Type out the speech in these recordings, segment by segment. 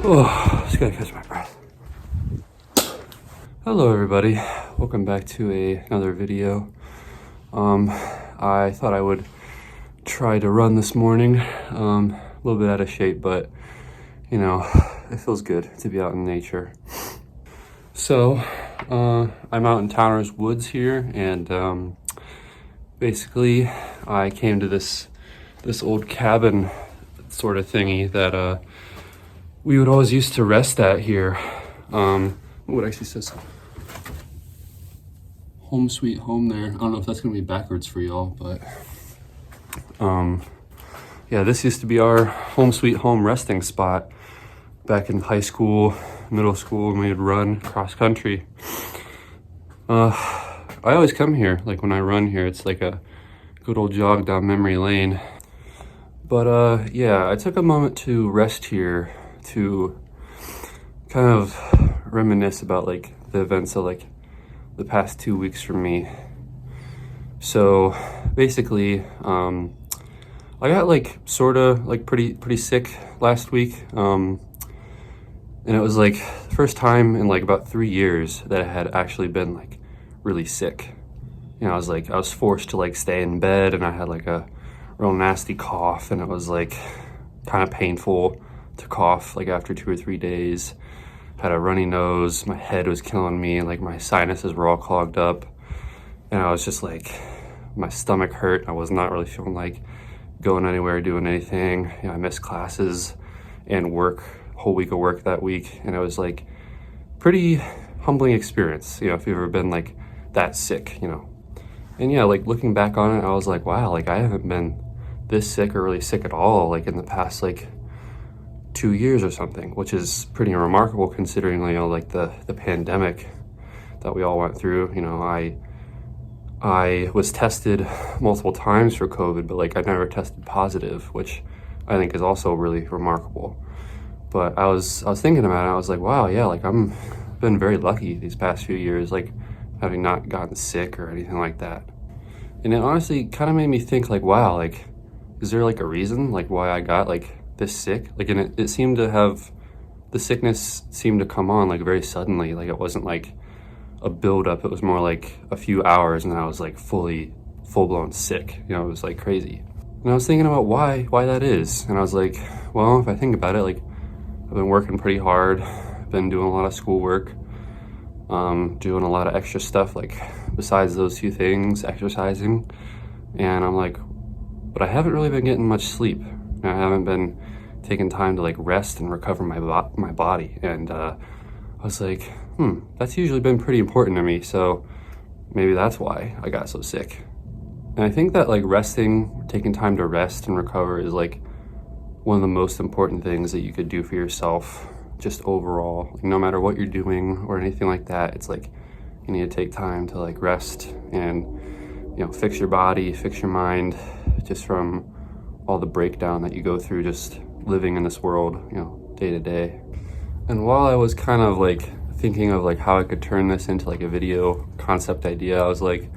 Oh, just gotta catch my breath. Hello everybody, welcome back to another video. I thought I would try to run this morning, a little bit out of shape, but you know, it feels good to be out in nature. So, I'm out in Towner's Woods here, and basically I came to this old cabin sort of thingy that we would always used to rest at here. What actually says home sweet home there. I don't know if that's gonna be backwards for y'all, but yeah, this used to be our home sweet home resting spot back in high school, middle school, when we would run cross country. I always come here, like when I run here, it's like a good old jog down memory lane. But yeah, I took a moment to rest here to kind of reminisce about like the events of like the past 2 weeks for me. So basically, I got like sort of like pretty sick last week. And it was like the first time in like about 3 years that I had actually been like really sick. You know, I was forced to like stay in bed, and I had like a real nasty cough, and it was like kind of painful to cough like after 2 or 3 days. Had a runny nose, my head was killing me, like my sinuses were all clogged up, and I was just like, my stomach hurt. I was not really feeling like going anywhere, doing anything. You know, I missed classes and work, whole week of work that week, and it was like pretty humbling experience, you know, if you've ever been like that sick, you know. And yeah, like looking back on it, I was like, wow, like I haven't been this sick or really sick at all like in the past like 2 years or something, which is pretty remarkable considering, you know, like the pandemic that we all went through. You know, I was tested multiple times for COVID, but like I never tested positive, which I think is also really remarkable. But I was thinking about it, I was like, wow, yeah, like I'm been very lucky these past few years, like having not gotten sick or anything like that. And it honestly kind of made me think like, wow, like is there like a reason like why I got like this sick? Like, and it seemed to have, the sickness seemed to come on like very suddenly. Like it wasn't like a buildup, it was more like a few hours and then I was like full-blown sick. You know, it was like crazy. And I was thinking about why that is. And I was like, well, if I think about it, like I've been working pretty hard, been doing a lot of schoolwork, doing a lot of extra stuff like besides those two things, exercising. And I'm like, but I haven't really been getting much sleep. I haven't been taking time to like rest and recover my body. And I was like, that's usually been pretty important to me, so maybe that's why I got so sick. And I think that like resting, taking time to rest and recover is like one of the most important things that you could do for yourself, just overall. Like, no matter what you're doing or anything like that, it's like you need to take time to like rest and, you know, fix your body, fix your mind, just from all the breakdown that you go through just living in this world, you know, day to day. And while I was kind of like thinking of like how I could turn this into like a video concept idea, I was like,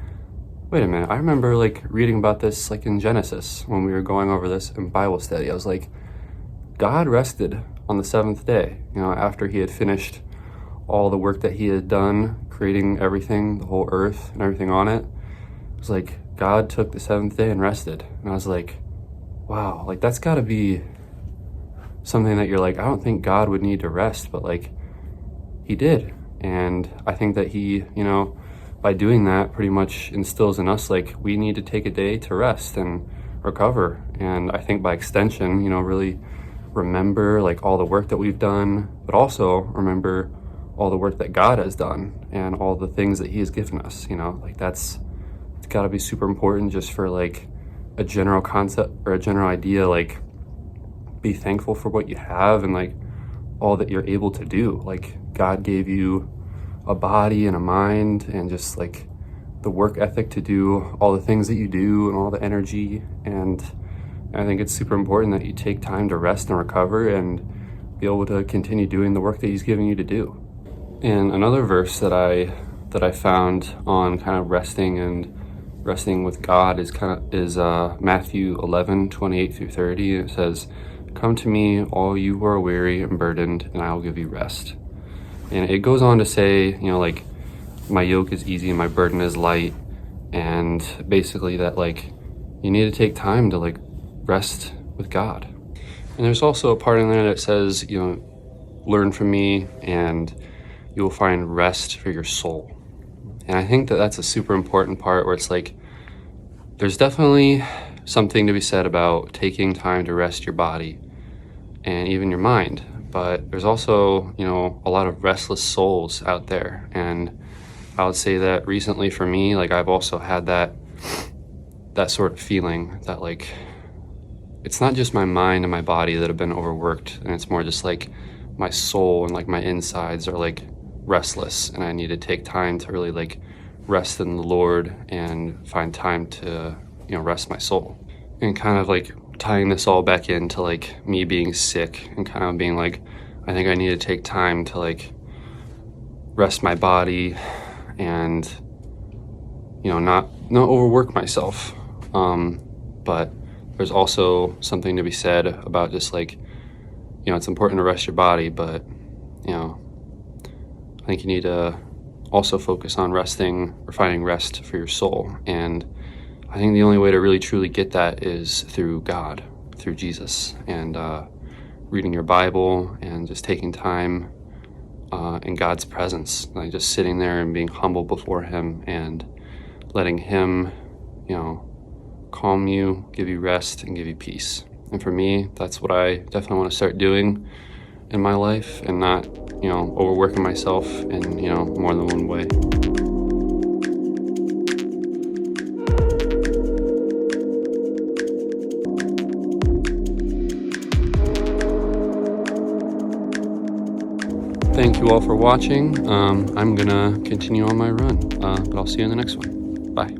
wait a minute, I remember like reading about this like in Genesis when we were going over this in Bible study. I was like, God rested on the seventh day, you know, after he had finished all the work that he had done, creating everything, the whole earth and everything on it. It was like, God took the seventh day and rested. And I was like, wow, like that's gotta be something that you're like, I don't think God would need to rest, but like he did. And I think that he, you know, by doing that pretty much instills in us like we need to take a day to rest and recover. And I think by extension, you know, really remember like all the work that we've done, but also remember all the work that God has done and all the things that he has given us, you know, like it's gotta be super important just for like a general concept or a general idea, like be thankful for what you have and like all that you're able to do. Like God gave you a body and a mind and just like the work ethic to do all the things that you do and all the energy. And I think it's super important that you take time to rest and recover and be able to continue doing the work that he's giving you to do. And another verse that I found on kind of resting with God is Matthew 11:28 through 30. And it says, Come to me, all you who are weary and burdened, and I will give you rest. And it goes on to say, you know, like, my yoke is easy and my burden is light. And basically that, like, you need to take time to, like, rest with God. And there's also a part in there that says, you know, learn from me and you will find rest for your soul. And I think that that's a super important part where it's like, there's definitely something to be said about taking time to rest your body and even your mind. But there's also, you know, a lot of restless souls out there. And I would say that recently for me, like, I've also had that sort of feeling that, like, it's not just my mind and my body that have been overworked, and it's more just like my soul and like my insides are like restless, and I need to take time to really like rest in the Lord and find time to, you know, rest my soul. And kind of like tying this all back into like me being sick and kind of being like, I think I need to take time to like rest my body and, you know, not overwork myself. But there's also something to be said about just like, you know, it's important to rest your body, but, you know, I think you need to also focus on resting or finding rest for your soul. And I think the only way to really truly get that is through God, through Jesus, and reading your Bible and just taking time in God's presence, like just sitting there and being humble before Him and letting Him, you know, calm you, give you rest, and give you peace. And for me, that's what I definitely want to start doing in my life, and not, you know, overworking myself in, you know, more than one way. Thank you all for watching. I'm gonna continue on my run, but I'll see you in the next one. Bye.